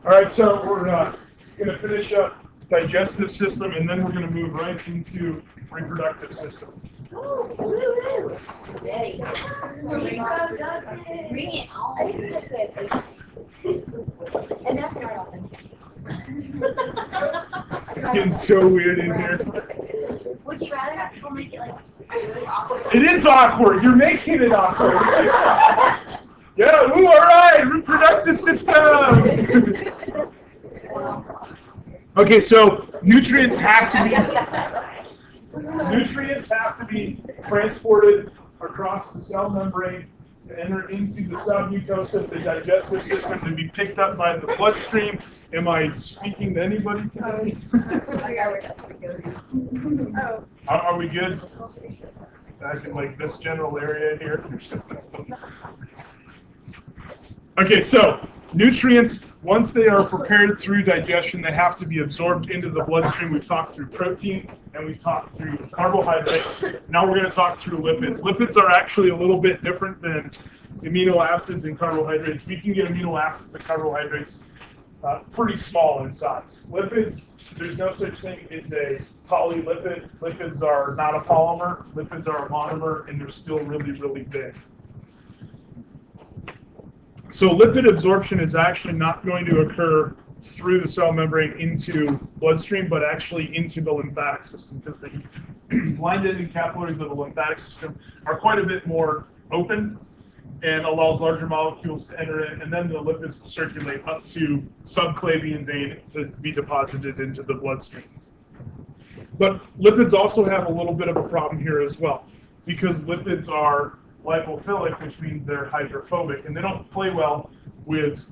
All right, so we're going to finish up digestive system, and then we're going to move right into reproductive system. Ready. Bring it on. And that's our office. It's getting so weird in here. Would you rather have people make it like really awkward? It is awkward. You're making it awkward. Yeah, ooh, all right, reproductive system. Okay, so nutrients have to be transported across the cell membrane to enter into the submucosa of the digestive system to be picked up by the bloodstream. Am I speaking to anybody today? Are we good? Back in like this general area here. Okay, so nutrients, once they are prepared through digestion, they have to be absorbed into the bloodstream. We've talked through protein and we've talked through carbohydrates. Now we're going to talk through lipids. Lipids are actually a little bit different than amino acids and carbohydrates. We can get amino acids and carbohydrates pretty small in size. Lipids, there's no such thing as a polylipid. Lipids are not a polymer. Lipids are a monomer, and they're still really, really big. So lipid absorption is actually not going to occur through the cell membrane into bloodstream, but actually into the lymphatic system, because the blind-ended capillaries of the lymphatic system are quite a bit more open and allows larger molecules to enter in, and then the lipids will circulate up to subclavian vein to be deposited into the bloodstream. But lipids also have a little bit of a problem here as well, because lipids are lipophilic, which means they're hydrophobic, and they don't play well with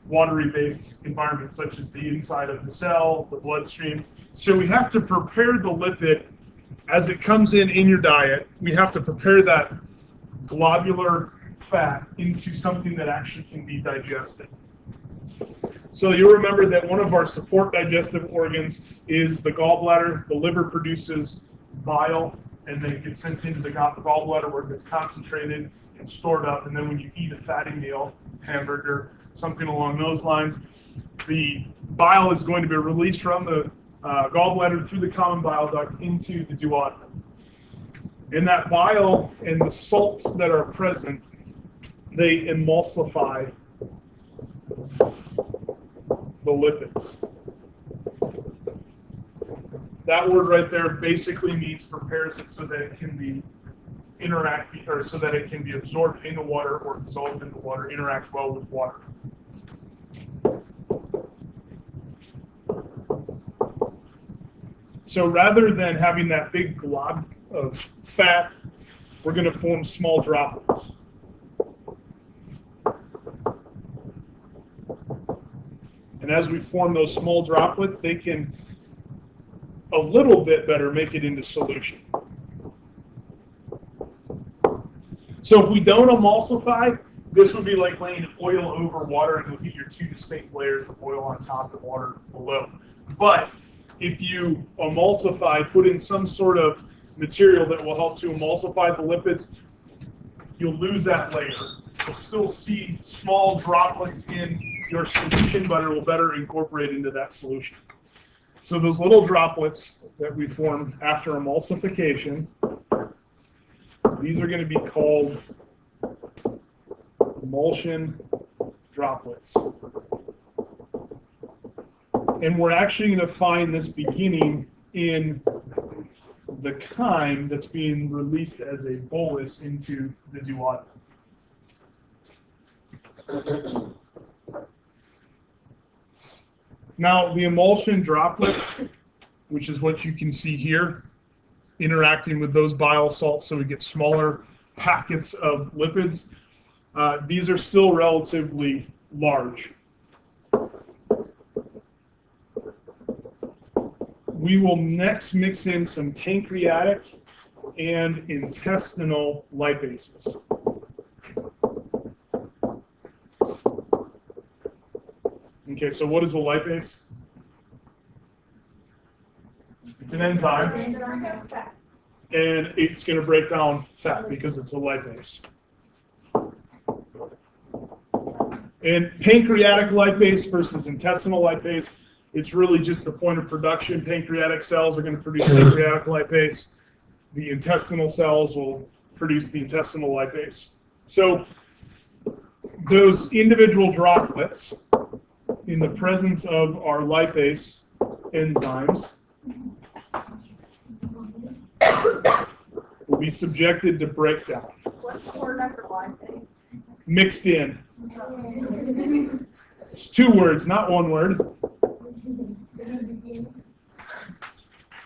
watery-based environments such as the inside of the cell, the bloodstream. So we have to prepare the lipid as it comes in your diet. We have to prepare that globular fat into something that actually can be digested. So you'll remember that one of our support digestive organs is the gallbladder. The liver produces bile, and then it gets sent into the gallbladder where it gets concentrated and stored up. And then when you eat a fatty meal, hamburger, something along those lines, the bile is going to be released from the gallbladder through the common bile duct into the duodenum. And that bile and the salts that are present, they emulsify the lipids. That word right there basically means prepares it so that it can be interacting, or so that it can be absorbed into water or dissolved into water, interact well with water. So rather than having that big glob of fat, we're going to form small droplets. And as we form those small droplets, they can a little bit better make it into solution. So if we don't emulsify, this would be like laying oil over water, and you'll get your two distinct layers of oil on top and water below. But if you emulsify, put in some sort of material that will help to emulsify the lipids, you'll lose that layer. You'll still see small droplets in your solution, but it will better incorporate into that solution. So those little droplets that we form after emulsification, these are going to be called emulsion droplets. And we're actually going to find this beginning in the chyme that's being released as a bolus into the duodenum. Now, the emulsion droplets, which is what you can see here, interacting with those bile salts so we get smaller packets of lipids, these are still relatively large. We will next mix in some pancreatic and intestinal lipases. Okay, so what is a lipase? It's an enzyme, and it's going to break down fat because it's a lipase. And pancreatic lipase versus intestinal lipase, it's really just the point of production. Pancreatic cells are going to produce pancreatic lipase. The intestinal cells will produce the intestinal lipase. So those individual droplets in the presence of our lipase enzymes will be subjected to breakdown. What's the word after lipase? Mixed in. It's 2 words, not 1 word.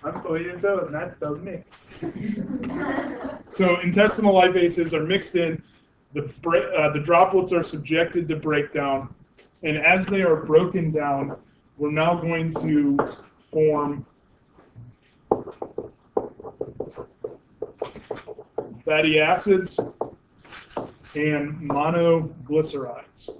I'm going to do it, and that's spelled mixed. So intestinal lipases are mixed in. The droplets are subjected to breakdown, and as they are broken down, we're now going to form fatty acids and monoglycerides.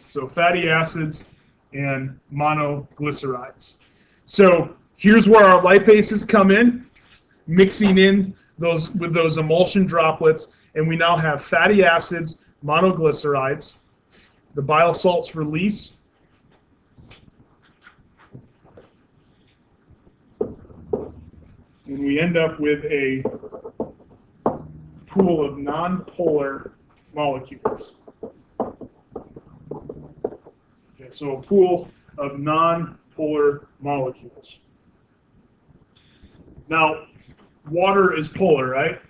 So fatty acids and monoglycerides. So here's where our lipases come in, mixing in those with those emulsion droplets, and we now have fatty acids, monoglycerides. The bile salts release. And we end up with a pool of nonpolar molecules. Okay, so a pool of nonpolar molecules. Now, water is polar, right?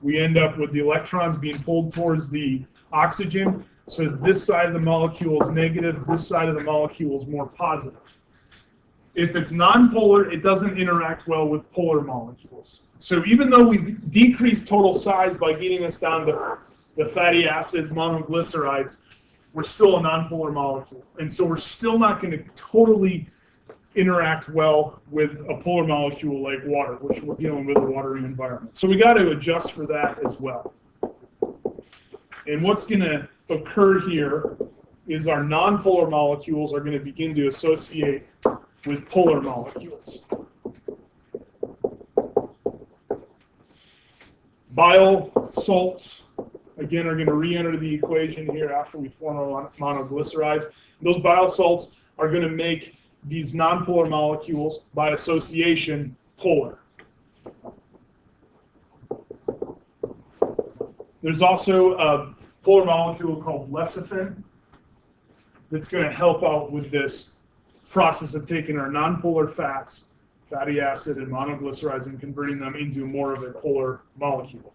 We end up with the electrons being pulled towards the oxygen. So this side of the molecule is negative, this side of the molecule is more positive. If it's nonpolar, it doesn't interact well with polar molecules. So even though we decrease total size by getting us down to the fatty acids, monoglycerides, we're still a nonpolar molecule. And so we're still not going to totally interact well with a polar molecule like water, which we're dealing with a watery environment. So we got to adjust for that as well. And what's going to occur here is our nonpolar molecules are going to begin to associate with polar molecules. Bile salts, again, are going to re-enter the equation here after we form our monoglycerides. Those bile salts are going to make these nonpolar molecules, by association, polar. There's also a polar molecule called lecithin that's going to help out with this process of taking our nonpolar fats, fatty acid and monoglycerides, and converting them into more of a polar molecule.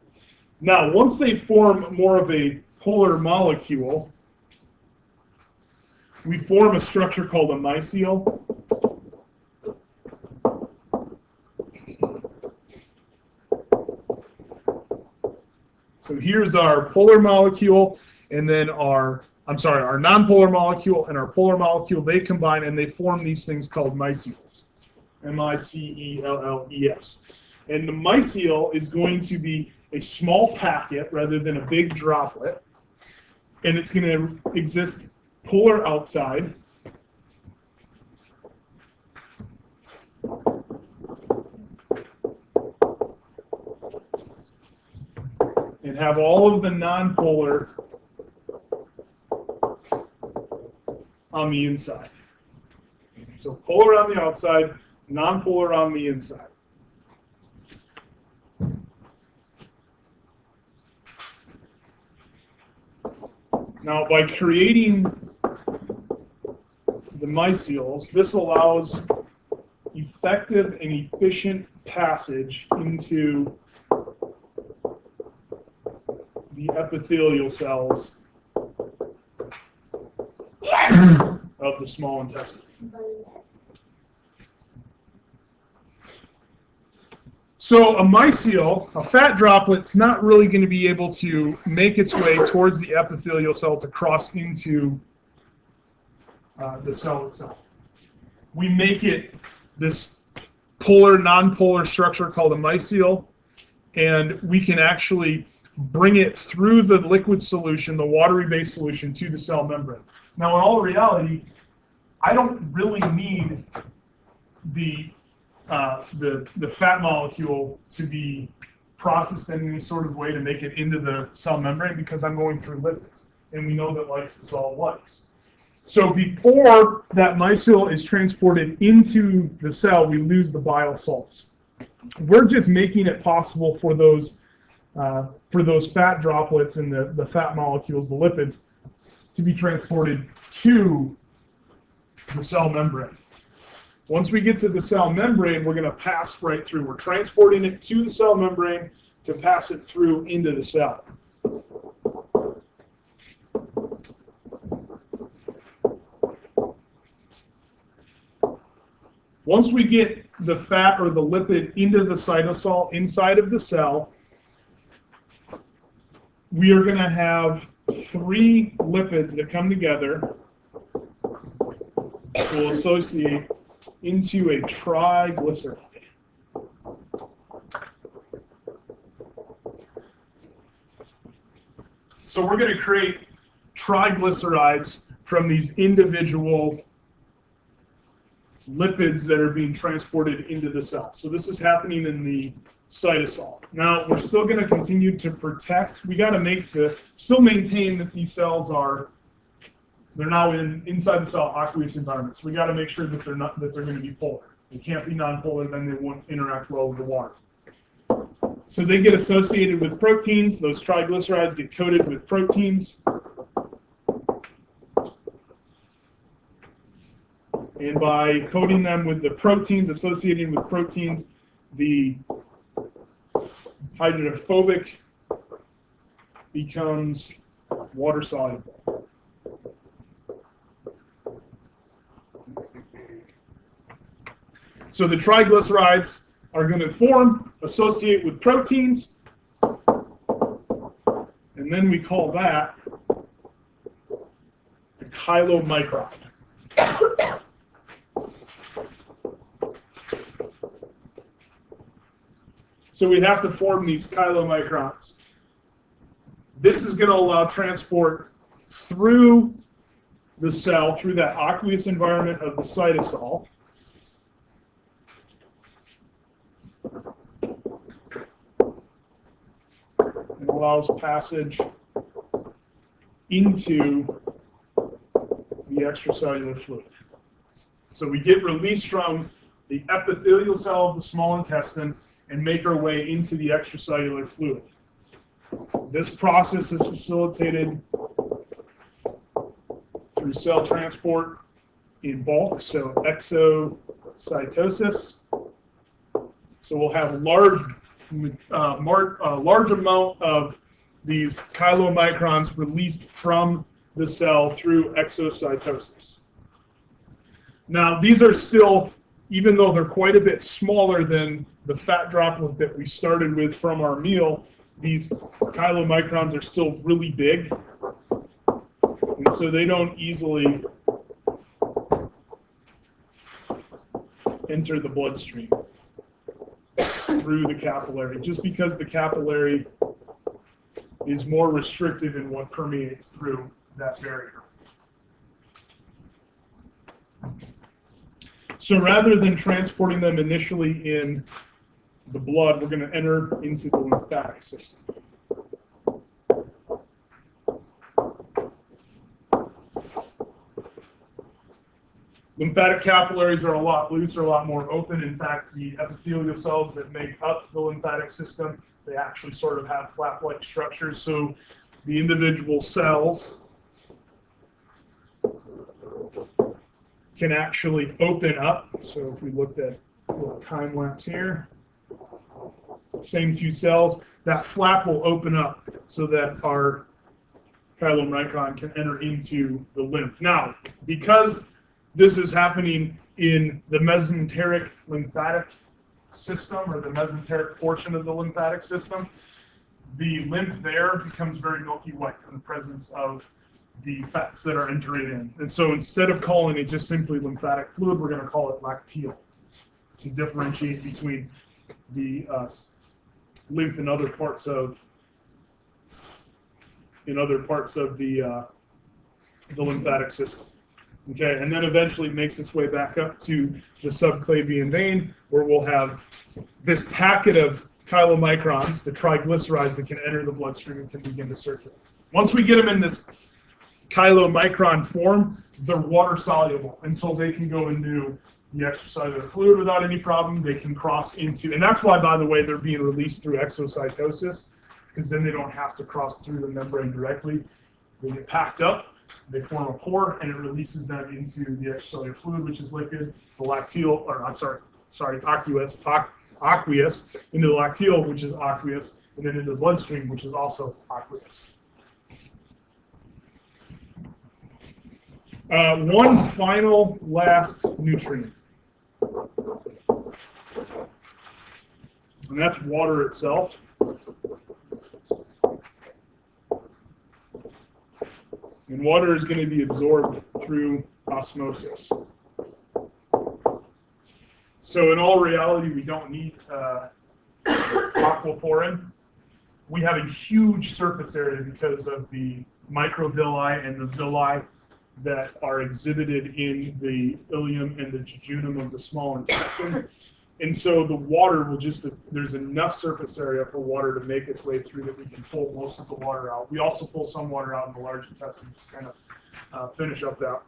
Now, once they form more of a polar molecule, we form a structure called a micelle. So here's our polar molecule, and then our nonpolar molecule and our polar molecule, they combine and they form these things called micelles. M-I-C-E-L-L-E-S. And the micelle is going to be a small packet rather than a big droplet, and it's going to exist polar outside. And have all of the nonpolar on the inside. So polar on the outside, nonpolar on the inside. Now, by creating the micelles, this allows effective and efficient passage into the epithelial cells of the small intestine. So a micelle, a fat droplet's not really going to be able to make its way towards the epithelial cell to cross into the cell itself. We make it this polar, nonpolar structure called a micelle, and we can actually bring it through the liquid solution, the watery-based solution, to the cell membrane. Now, in all reality, I don't really need the the fat molecule to be processed in any sort of way to make it into the cell membrane because I'm going through lipids, and we know that lysosol likes. So before that micelle is transported into the cell, we lose the bile salts. We're just making it possible for those fat droplets and the fat molecules, the lipids, to be transported to the cell membrane. Once we get to the cell membrane, we're going to pass right through. We're transporting it to the cell membrane to pass it through into the cell. Once we get the fat or the lipid into the cytosol inside of the cell, we are going to have 3 lipids that come together will associate into a triglyceride. So we're going to create triglycerides from these individual lipids that are being transported into the cell. So this is happening in the cytosol. Now we're still going to continue to protect. We got to still maintain that these cells they're now inside the cell aqueous environment. So we got to make sure that they're going to be polar. They can't be nonpolar, then they won't interact well with the water. So they get associated with proteins. Those triglycerides get coated with proteins. And by coating them with the proteins, associating with proteins, the hydrophobic becomes water soluble. So the triglycerides are going to form, associate with proteins, and then we call that a chylomicron. So we have to form these chylomicrons. This is going to allow transport through the cell, through that aqueous environment of the cytosol. It allows passage into the extracellular fluid. So we get released from the epithelial cell of the small intestine and make our way into the extracellular fluid. This process is facilitated through cell transport in bulk, so exocytosis. So we'll have a large amount of these chylomicrons released from the cell through exocytosis. Now, these are still, even though they're quite a bit smaller than the fat droplet that we started with from our meal, these chylomicrons are still really big, and so they don't easily enter the bloodstream through the capillary, just because the capillary is more restrictive in what permeates through that barrier. So rather than transporting them initially in the blood, we're going to enter into the lymphatic system. Lymphatic capillaries are a lot looser, a lot more open. In fact, the epithelial cells that make up the lymphatic system, they actually sort of have flap-like structures. So the individual cells can actually open up. So if we looked at a little time lapse here, same 2 cells, that flap will open up so that our chylomicron can enter into the lymph. Now, because this is happening in the mesenteric lymphatic system, or the mesenteric portion of the lymphatic system, the lymph there becomes very milky white in the presence of the fats that are entering in. And so instead of calling it just simply lymphatic fluid, we're going to call it lacteal to differentiate between the lymph in other parts of the lymphatic system. Okay, and then eventually makes its way back up to the subclavian vein, where we'll have this packet of chylomicrons, the triglycerides that can enter the bloodstream and can begin to circulate. Once we get them in this chylomicron form, they're water soluble, and so they can go into the extracellular fluid without any problem. They can cross into, and that's why, by the way, they're being released through exocytosis, because then they don't have to cross through the membrane directly. They get packed up, they form a pore, and it releases them into the extracellular fluid, which is liquid, the lacteal, or I'm sorry, aqueous, into the lacteal, which is aqueous, and then into the bloodstream, which is also aqueous. One final last nutrient, and that's water itself. And water is going to be absorbed through osmosis. So in all reality, we don't need aquaporin. We have a huge surface area because of the microvilli and the villi that are exhibited in the ileum and the jejunum of the small intestine. And so the water will just, there's enough surface area for water to make its way through that we can pull most of the water out. We also pull some water out in the large intestine, just kind of finish up that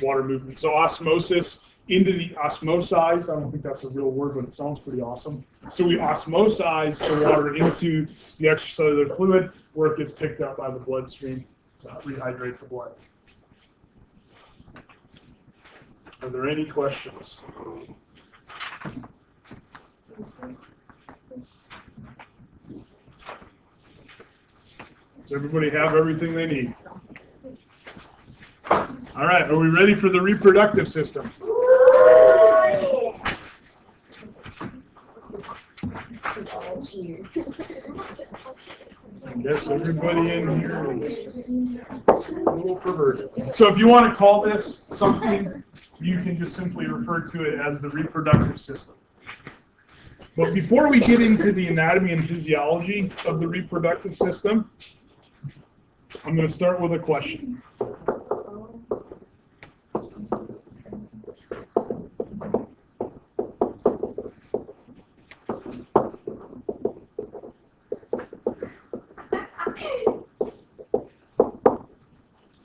water movement. So osmosis into the osmosized, I don't think that's a real word, but it sounds pretty awesome. So we osmosize the water into the extracellular fluid where it gets picked up by the bloodstream to rehydrate the blood. Are there any questions? Does everybody have everything they need? All right, are we ready for the reproductive system? I guess everybody in here is a little perverted. So if you want to call this something, you can just simply refer to it as the reproductive system. But before we get into the anatomy and physiology of the reproductive system, I'm going to start with a question.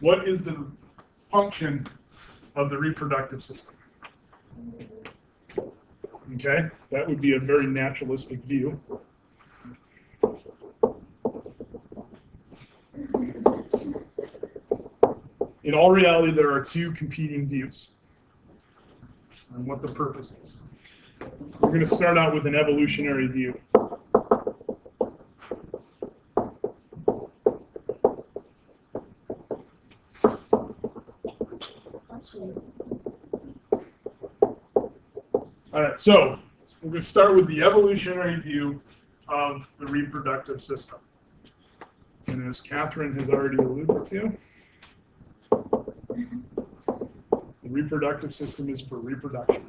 What is the function of the reproductive system? Okay, that would be a very naturalistic view. In all reality, there are two competing views on what the purpose is. We're going to start out with an evolutionary view. All right, so we're going to start with the evolutionary view of the reproductive system. And as Catherine has already alluded to, the reproductive system is for reproduction.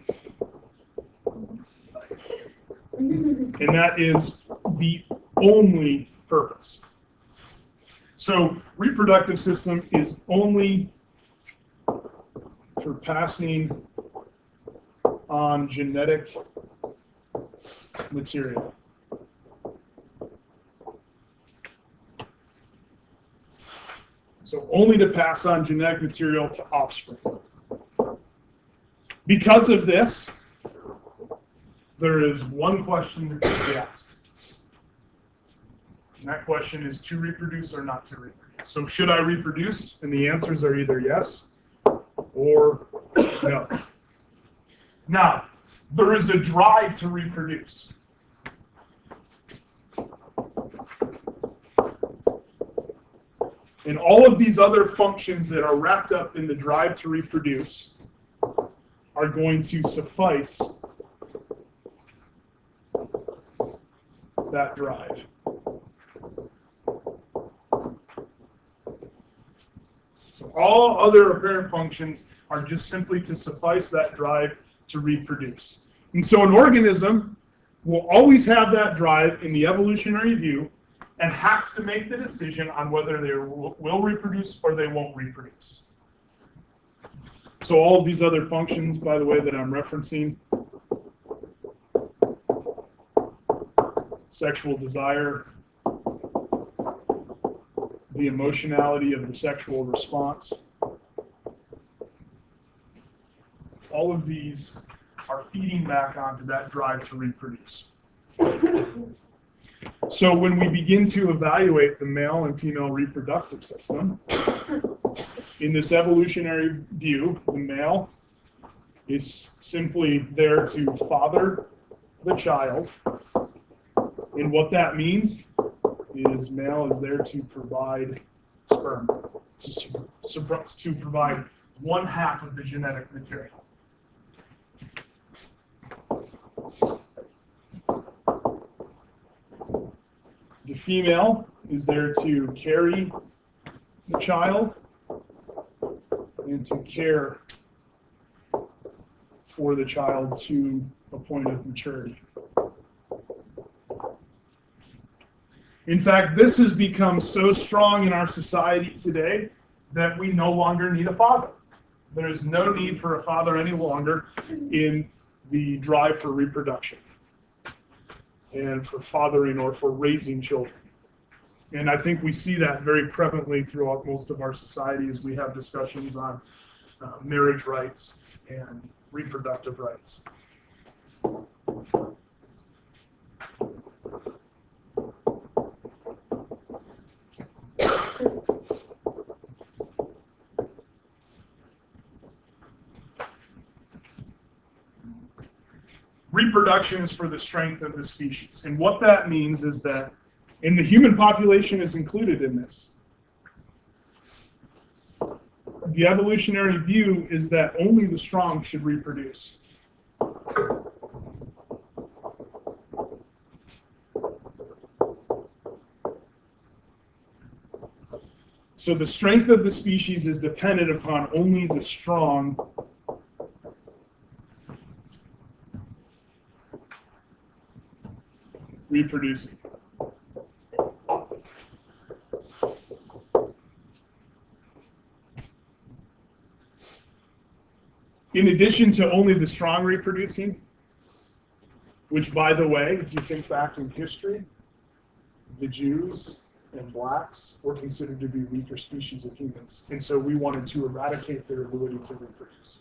And that is the only purpose. So reproductive system is only for passing on genetic material. So only to pass on genetic material to offspring. Because of this, there is one question that can be asked. And that question is to reproduce or not to reproduce. So should I reproduce? And the answers are either yes or no. Now, there is a drive to reproduce. And all of these other functions that are wrapped up in the drive to reproduce are going to suffice that drive. So all other apparent functions are just simply to suffice that drive to reproduce. And so an organism will always have that drive in the evolutionary view and has to make the decision on whether they will reproduce or they won't reproduce. So all of these other functions, by the way, that I'm referencing, sexual desire, the emotionality of the sexual response, all of these are feeding back onto that drive to reproduce. So when we begin to evaluate the male and female reproductive system, in this evolutionary view, the male is simply there to father the child. And what that means is male is there to provide sperm, to provide one half of the genetic material. The female is there to carry the child and to care for the child to a point of maturity. In fact, this has become so strong in our society today that we no longer need a father. There is no need for a father any longer in the drive for reproduction and for fathering or for raising children. And I think we see that very prevalently throughout most of our society as we have discussions on marriage rights and reproductive rights. Reproduction is for the strength of the species. And what that means is that, and the human population is included in this, the evolutionary view is that only the strong should reproduce. So the strength of the species is dependent upon only the strong reproducing. In addition to only the strong reproducing, which, by the way, if you think back in history, the Jews and blacks were considered to be weaker species of humans, and so we wanted to eradicate their ability to reproduce.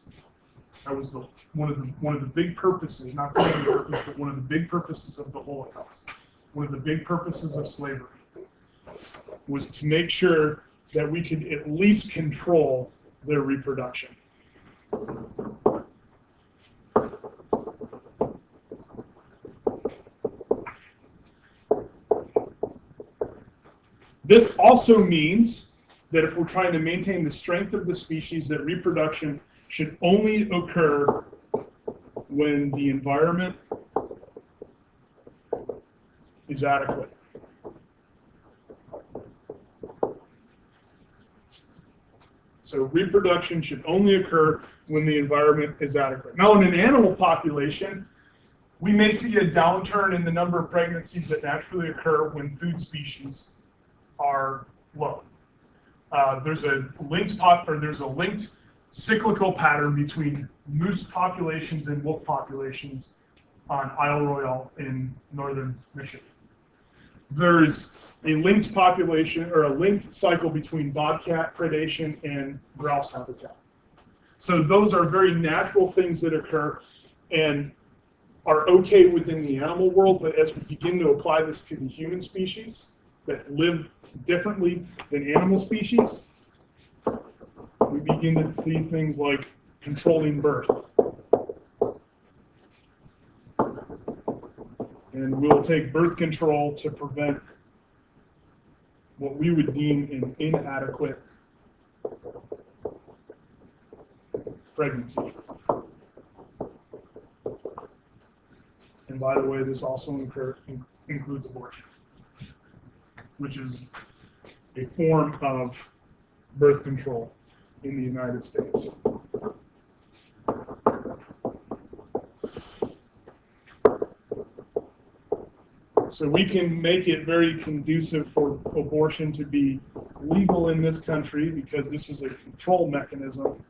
That was one of the big purposes, not the main purpose, but one of the big purposes of the Holocaust. One of the big purposes of slavery was to make sure that we could at least control their reproduction. This also means that if we're trying to maintain the strength of the species, that reproduction should only occur when the environment is adequate. So reproduction should only occur when the environment is adequate. Now, in an animal population, we may see a downturn in the number of pregnancies that naturally occur when food species are low. There's a linked cyclical pattern between moose populations and wolf populations on Isle Royale in northern Michigan. There's a linked population or a linked cycle between bobcat predation and grouse habitat. So those are very natural things that occur and are okay within the animal world, but as we begin to apply this to the human species that live differently than animal species, we begin to see things like controlling birth. And we'll take birth control to prevent what we would deem an inadequate pregnancy. And by the way, this also includes abortion, which is a form of birth control in the United States. So we can make it very conducive for abortion to be legal in this country because this is a control mechanism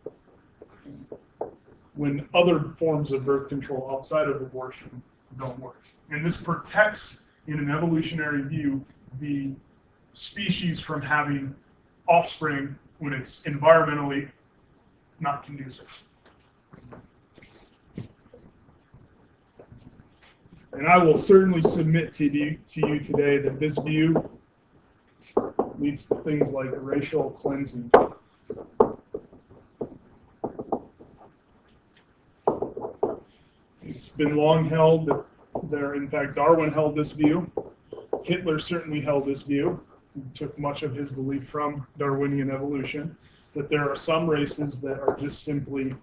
when other forms of birth control outside of abortion don't work. And this protects, in an evolutionary view, the species from having offspring when it's environmentally not conducive. And I will certainly submit to you today that this view leads to things like racial cleansing. It's been long held that in fact, Darwin held this view. Hitler certainly held this view. He took much of his belief from Darwinian evolution, that there are some races that are just simply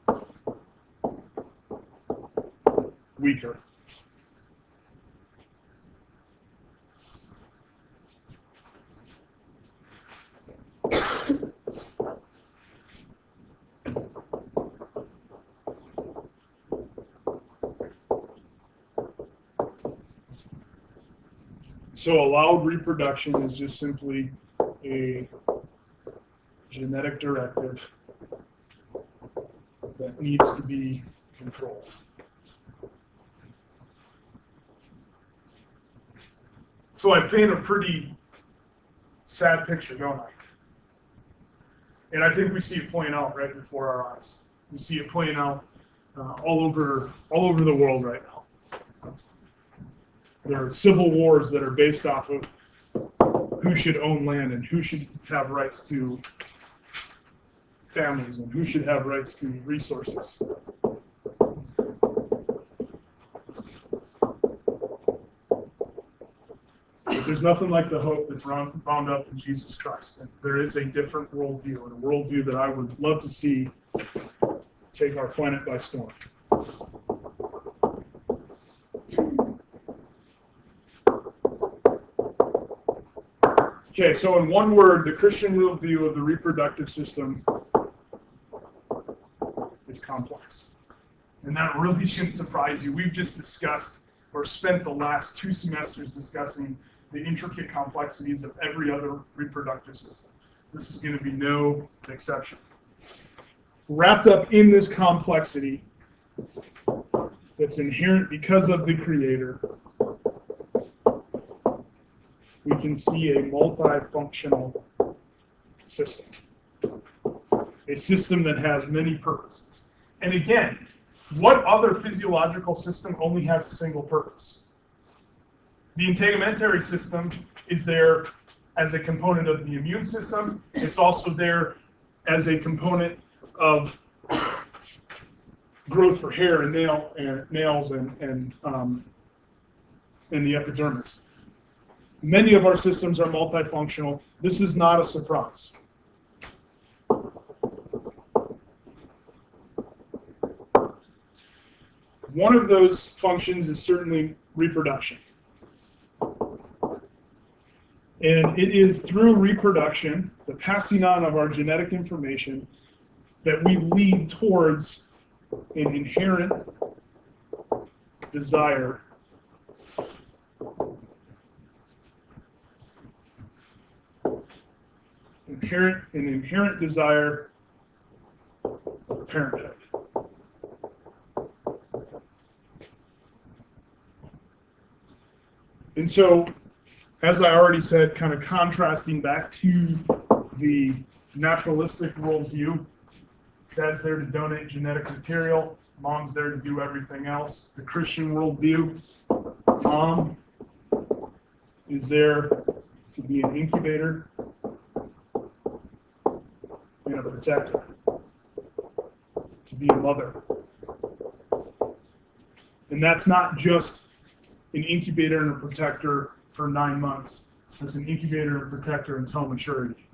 weaker. So allowed reproduction is just simply a genetic directive that needs to be controlled. So I paint a pretty sad picture, don't I? And I think we see it playing out right before our eyes. We see it playing out all over the world right now. There are civil wars that are based off of who should own land and who should have rights to families and who should have rights to resources. But there's nothing like the hope that's bound up in Jesus Christ. And there is a different worldview, and a worldview that I would love to see take our planet by storm. Okay, so in one word, the Christian worldview of the reproductive system is complex. And that really shouldn't surprise you. We've just discussed, or spent the last 2 semesters discussing the intricate complexities of every other reproductive system. This is going to be no exception. Wrapped up in this complexity that's inherent because of the Creator, we can see a multifunctional system. A system that has many purposes. And again, what other physiological system only has a single purpose? The integumentary system is there as a component of the immune system. It's also there as a component of growth for hair and nails and the epidermis. Many of our systems are multifunctional. This is not a surprise. One of those functions is certainly reproduction. And it is through reproduction, the passing on of our genetic information, that we lead towards an inherent desire an inherent desire of parenthood. And so, as I already said, kind of contrasting back to the naturalistic worldview, dad's there to donate genetic material, mom's there to do everything else. The Christian worldview, mom is there to be an incubator and a protector, to be a mother. And that's not just an incubator and a protector for 9 months. It's an incubator and protector until maturity.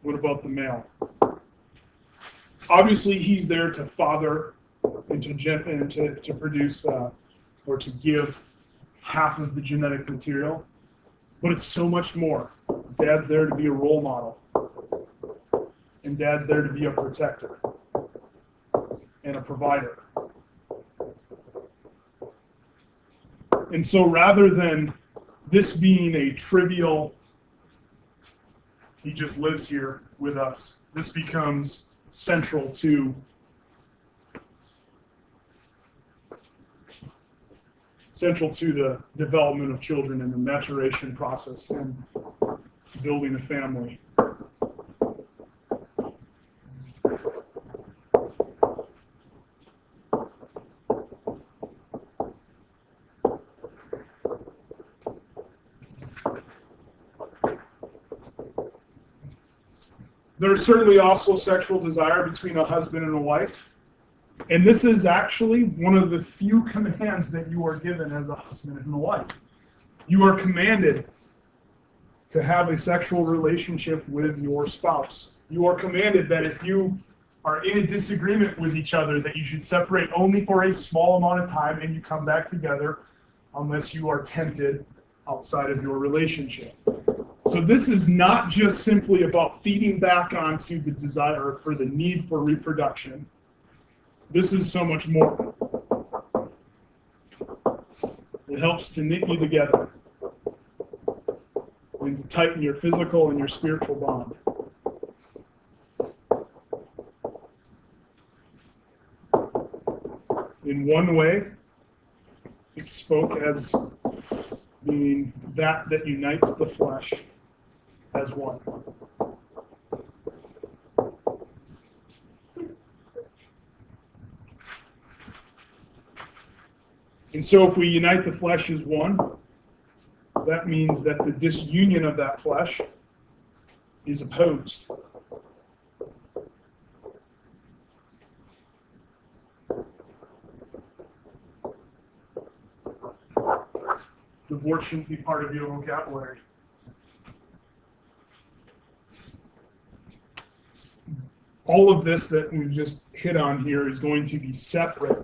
What about the male? Obviously, he's there to father and to produce or to give half of the genetic material. But it's so much more. Dad's there to be a role model. And dad's there to be a protector and a provider. And so rather than this being a trivial He just lives here with us. This becomes central to the development of children and the maturation process and building a family. There's certainly also sexual desire between a husband and a wife. And this is actually one of the few commands that you are given as a husband and a wife. You are commanded to have a sexual relationship with your spouse. You are commanded that if you are in a disagreement with each other, that you should separate only for a small amount of time and you come back together unless you are tempted outside of your relationship. So this is not just simply about feeding back onto the desire for the need for reproduction. This is so much more. It helps to knit you together and to tighten your physical and your spiritual bond. In one way, it spoke as being that unites the flesh as one. And so if we unite the flesh as one, that means that the disunion of that flesh is opposed. Divorce shouldn't be part of your vocabulary. All of this that we've just hit on here is going to be separate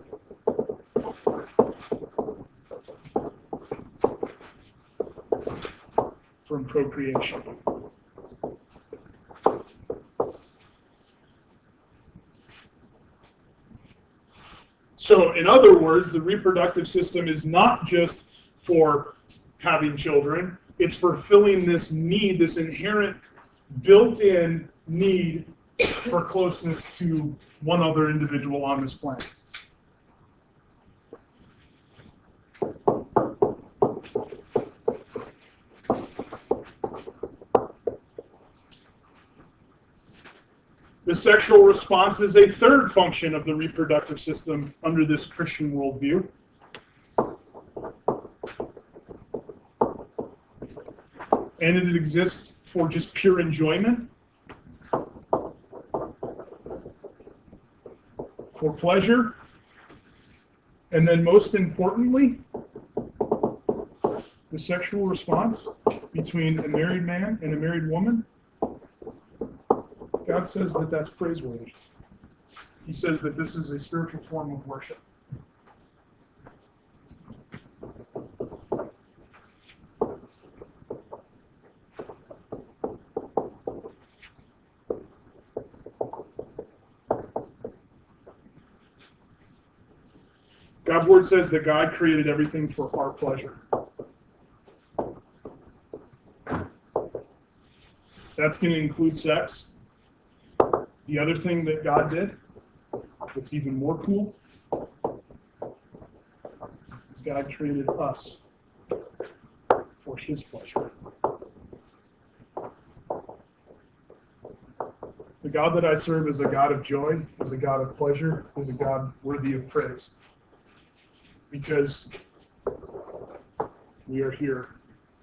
from procreation. So, in other words, the reproductive system is not just for having children, it's for filling this need, this inherent built-in need for closeness to one other individual on this planet. The sexual response is a third function of the reproductive system under this Christian worldview. And it exists for just pure enjoyment, for pleasure, and then most importantly, the sexual response between a married man and a married woman. God says that that's praiseworthy. He says that this is a spiritual form of worship. God's word says that God created everything for our pleasure. That's going to include sex. The other thing that God did, that's even more cool, is God created us for His pleasure. The God that I serve is a God of joy, is a God of pleasure, is a God worthy of praise. Because we are here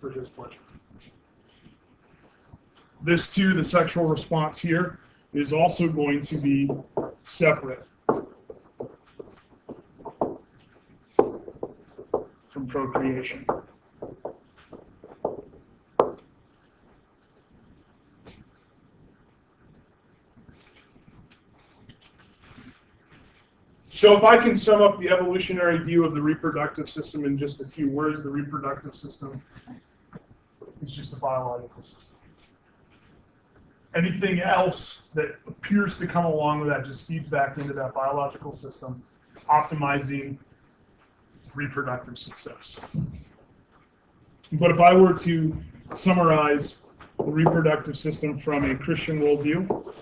for His pleasure. This too, the sexual response here, is also going to be separate from procreation. So if I can sum up the evolutionary view of the reproductive system in just a few words, the reproductive system is just a biological system. Anything else that appears to come along with that just feeds back into that biological system, optimizing reproductive success. But if I were to summarize the reproductive system from a Christian worldview.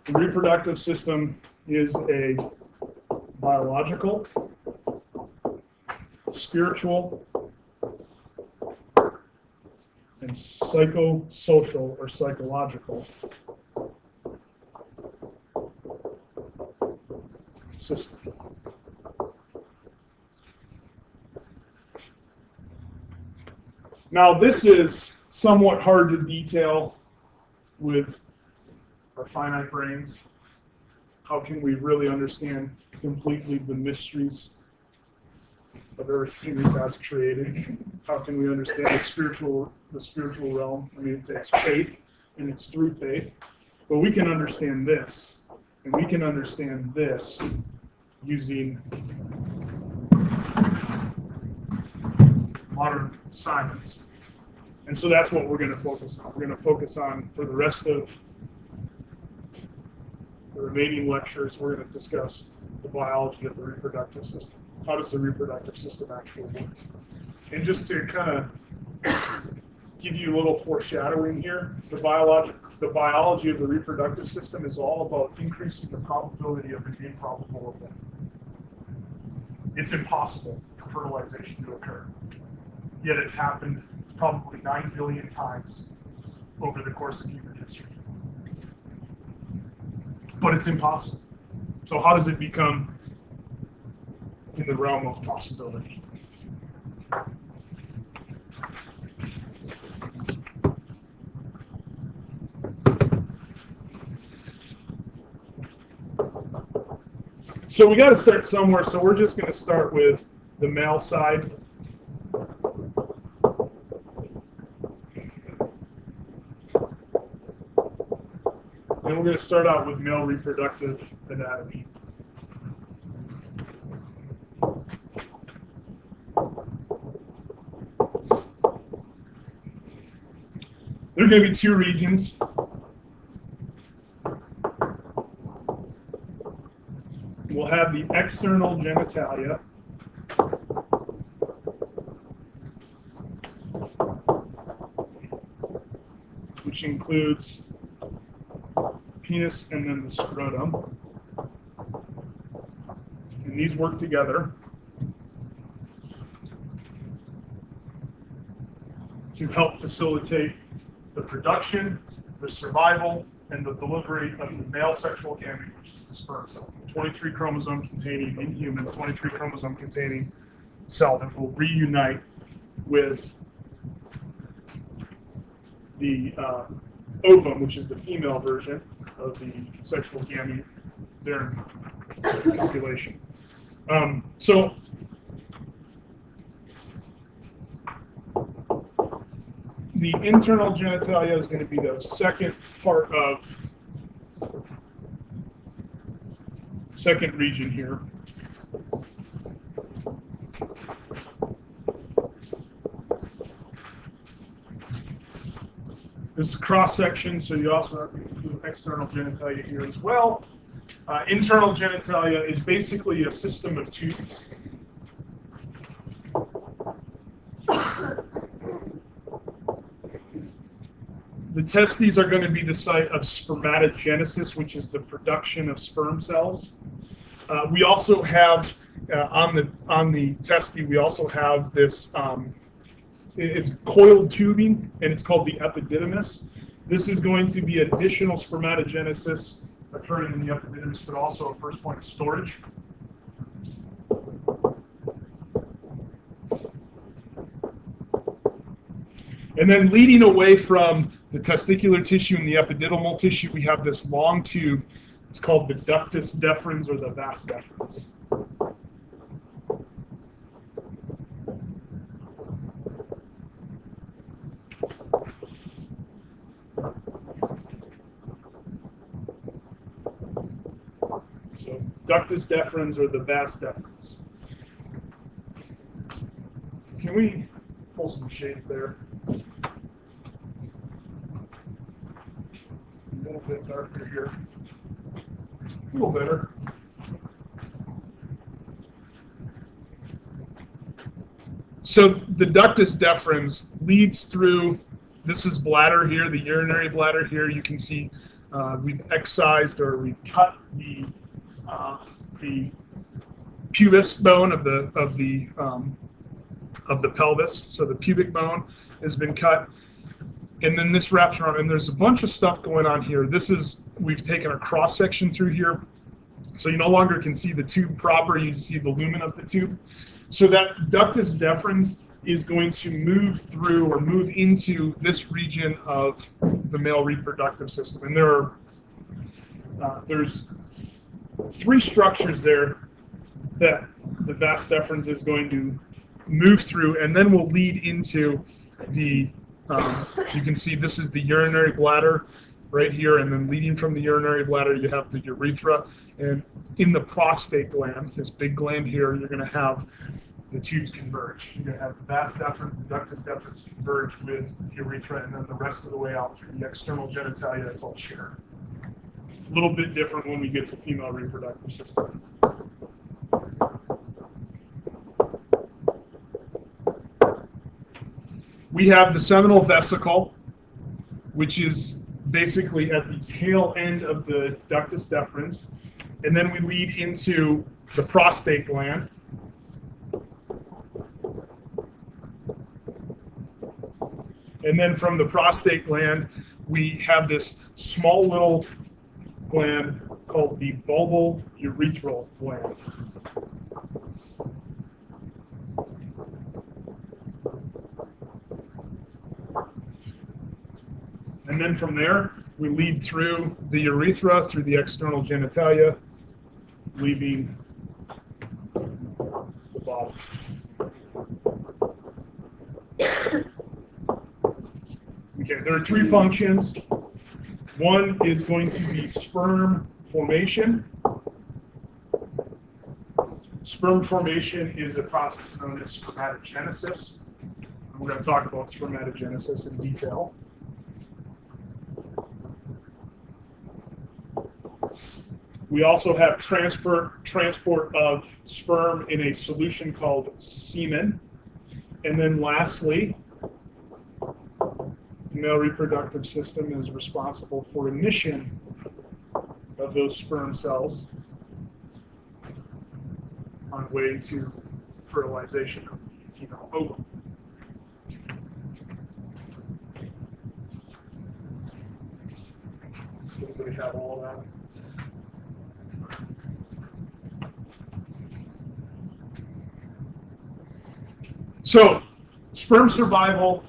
The reproductive system is a biological, spiritual, and psychosocial or psychological system. Now, this is somewhat hard to detail with our finite brains. How can we really understand completely the mysteries of everything that God's created? How can we understand the spiritual realm? I mean, it takes faith, and it's through faith. But we can understand this, and we can understand this using modern science. And so that's what we're going to focus on. We're going to focus on, for the rest of the remaining lectures, we're going to discuss the biology of the reproductive system. How does the reproductive system actually work? And just to kind of give you a little foreshadowing here, the biology of the reproductive system is all about increasing the probability of an improbable event. It's impossible for fertilization to occur, yet it's happened probably 9 billion times over the course of human history. But it's impossible. So how does it become in the realm of possibility? So we got to start somewhere. So we're just going to start with the male side. And we're going to start out with male reproductive anatomy. There are going to be two regions. We'll have the external genitalia, which includes penis and then the scrotum. And these work together to help facilitate the production, the survival, and the delivery of the male sexual gamete, which is the sperm cell. 23 chromosome containing, in humans, 23 chromosome containing cell that will reunite with the ovum, which is the female version of the sexual gamete during copulation. So the internal genitalia is going to be the second region here. This is cross section, so you also have to include external genitalia here as well. Internal genitalia is basically a system of tubes. The testes are going to be the site of spermatogenesis, which is the production of sperm cells. We also have on the testes, we also have this. It's coiled tubing, and it's called the epididymis. This is going to be additional spermatogenesis occurring in the epididymis, but also a first point of storage. And then leading away from the testicular tissue and the epididymal tissue, we have this long tube. It's called the ductus deferens or the vas deferens. So ductus deferens or the vas deferens. Can we pull some shades there? A little bit darker here. A little better. So the ductus deferens leads through, this is bladder here, the urinary bladder here. You can see we've excised or we've cut the pubis bone of the pelvis. So the pubic bone has been cut, and then this wraps around. And there's a bunch of stuff going on here. This is, we've taken a cross section through here, so you no longer can see the tube proper. You see the lumen of the tube. So that ductus deferens is going to move through or move into this region of the male reproductive system. And there's 3 structures there that the vas deferens is going to move through, and then will lead into the, you can see this is the urinary bladder right here, and then leading from the urinary bladder you have the urethra, and in the prostate gland, this big gland here, you're going to have the tubes converge. You're going to have the vas deferens, the ductus deferens converge with the urethra, and then the rest of the way out through the external genitalia, it's all shared. A little bit different when we get to female reproductive system. We have the seminal vesicle, which is basically at the tail end of the ductus deferens, and then we lead into the prostate gland. And then from the prostate gland, we have this small little gland called the bulbal urethral gland. And then from there, we lead through the urethra, through the external genitalia, leaving the bottom. Okay, there are 3 functions. One is going to be sperm formation. Sperm formation is a process known as spermatogenesis. We're going to talk about spermatogenesis in detail. We also have transport of sperm in a solution called semen. And then lastly, the male reproductive system is responsible for emission of those sperm cells on the way to fertilization of the female ovum. Does everybody have all of that? So, sperm survival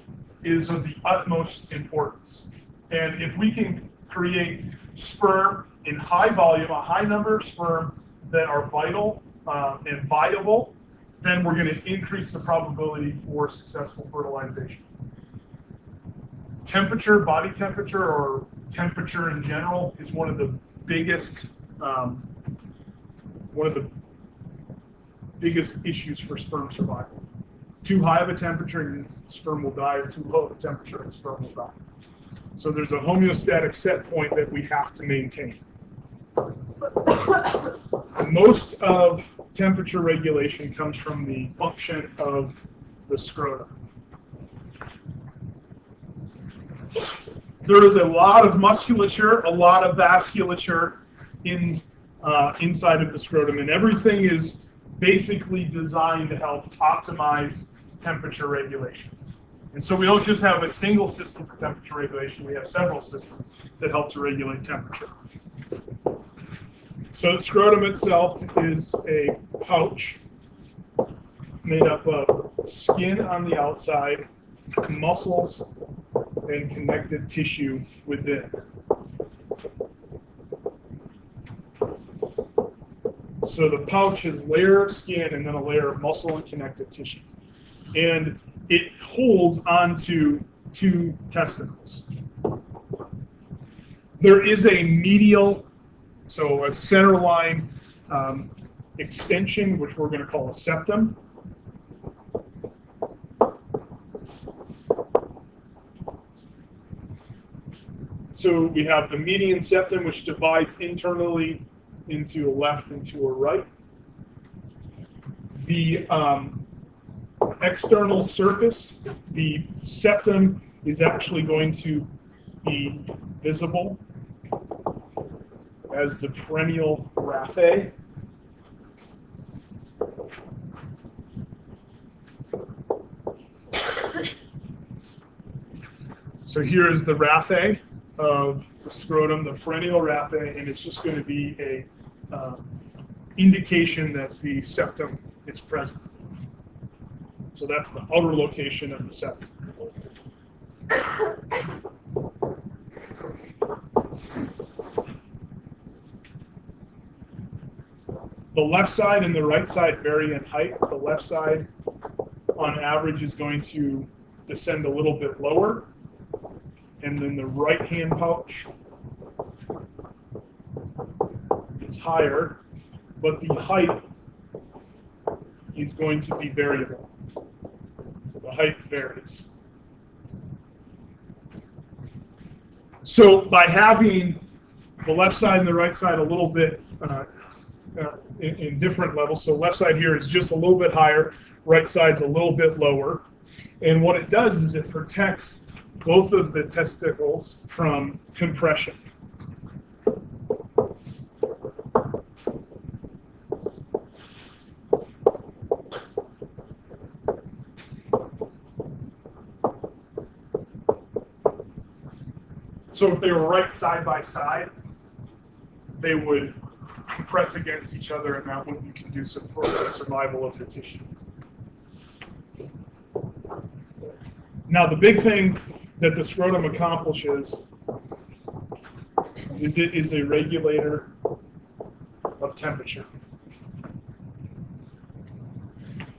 is of the utmost importance. And if we can create sperm in high volume, a high number of sperm that are vital and viable, then we're going to increase the probability for successful fertilization. Temperature, body temperature, or temperature in general is one of the biggest issues for sperm survival. Too high of a temperature and sperm will die, or too low of a temperature and sperm will die. So there's a homeostatic set point that we have to maintain. Most of temperature regulation comes from the function of the scrotum. There is a lot of musculature, a lot of vasculature inside of the scrotum, and everything is basically designed to help optimize temperature regulation. And so we don't just have a single system for temperature regulation, we have several systems that help to regulate temperature. So the scrotum itself is a pouch made up of skin on the outside, muscles, and connective tissue within. So the pouch has a layer of skin and then a layer of muscle and connective tissue. And it holds onto 2 testicles. There is a medial, so a centerline extension, which we're going to call a septum. So we have the median septum, which divides internally into a left and to a right. The external surface, the septum is actually going to be visible as the perennial raphe. So here is the raphe of the scrotum, the perennial raphe, and it's just going to be a indication that the septum is present. So that's the outer location of the septum. The left side and the right side vary in height. The left side, on average, is going to descend a little bit lower. And then the right-hand pouch is higher, but the height is going to be variable. So the height varies. So by having the left side and the right side a little bit in different levels, so left side here is just a little bit higher, right side's a little bit lower, and what it does is it protects both of the testicles from compression. So if they were right side by side, they would press against each other, and that wouldn't be conducive for the survival of the tissue. Now, the big thing that the scrotum accomplishes is it is a regulator of temperature.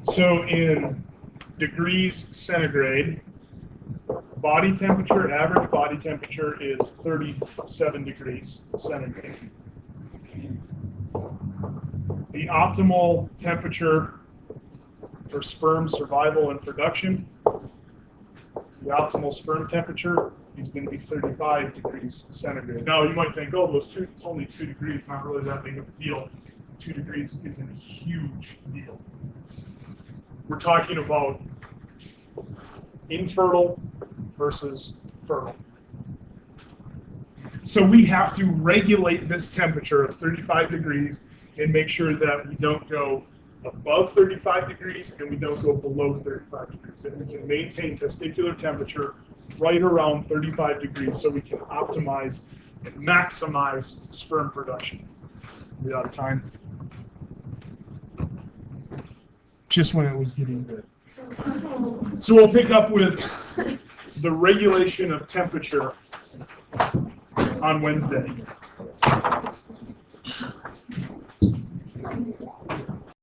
So in degrees centigrade, body temperature, average body temperature is 37 degrees centigrade. The optimal temperature for sperm survival and production, the optimal sperm temperature is going to be 35 degrees centigrade. Now you might think, oh, it's only 2 degrees, not really that big of a deal. 2 degrees isn't a huge deal. We're talking about infertile versus fertile. So we have to regulate this temperature of 35 degrees and make sure that we don't go above 35 degrees and we don't go below 35 degrees. And we can maintain testicular temperature right around 35 degrees so we can optimize and maximize sperm production. We're out of time. Just when it was getting good. So we'll pick up with the regulation of temperature on Wednesday.